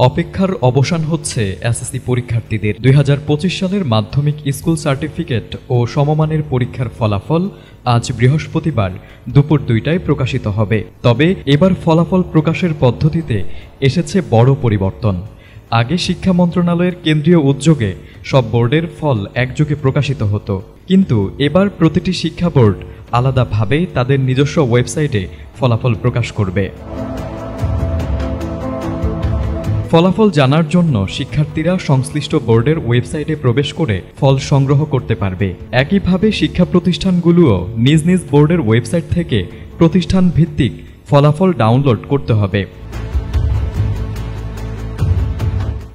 অপেক্ষার অবসান হচ্ছে এসএসসি পরীক্ষার্থীদের। 2025 সালের মাধ্যমিক স্কুল সার্টিফিকেট ও সমমানের পরীক্ষার ফলাফল আজ বৃহস্পতিবার দুপুর 2টায় প্রকাশিত হবে। তবে এবার ফলাফল প্রকাশের পদ্ধতিতে এসেছে বড় পরিবর্তন। আগে শিক্ষা মন্ত্রণালয়ের কেন্দ্রীয় উদ্যোগে সব বোর্ডের ফল একযোগে প্রকাশিত হতো, কিন্তু এবার প্রতিটি শিক্ষা বোর্ড আলাদাভাবে তাদের নিজস্ব ওয়েবসাইটে ফলাফল প্রকাশ করবে। ফলাফল জানার জন্য শিক্ষার্থীরা সংশ্লিষ্ট বোর্ডের ওয়েবসাইটে প্রবেশ করে ফল সংগ্রহ করতে পারবে। একইভাবে শিক্ষা প্রতিষ্ঠানগুলোও নিজ নিজ বোর্ডের ওয়েবসাইট থেকে প্রতিষ্ঠান ভিত্তিক ফলাফল ডাউনলোড করতে হবে।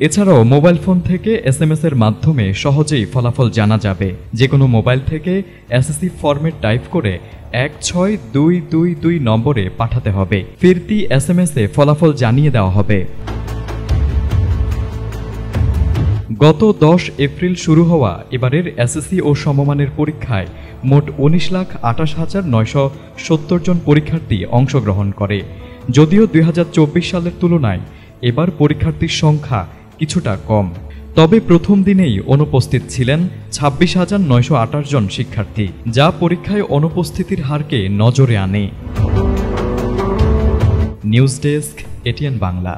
এছাড়াও মোবাইল ফোন থেকে SMS এর মাধ্যমে সহজেই ফলাফল জানা যাবে। যে কোনো মোবাইল থেকে এসএসসি ফরম্যাট টাইপ করে 16222 নম্বরে পাঠাতে হবে। ফিরতি SMS এ ফলাফল জানিয়ে দেওয়া হবে। গত 10 এপ্রিল শুরু হওয়া এবারের এসএসসি ও সমমানের পরীক্ষায় মোট 19,28,970 জন পরীক্ষার্থী অংশগ্রহণ করে। যদিও 2024 সালের তুলনায় এবার পরীক্ষার্থীর সংখ্যা কিছুটা কম, তবে প্রথম দিনেই অনুপস্থিত ছিলেন 26,928 জন শিক্ষার্থী, যা পরীক্ষায় অনুপস্থিতির হারকে নজরে আনে। News desk, ATN Bangla.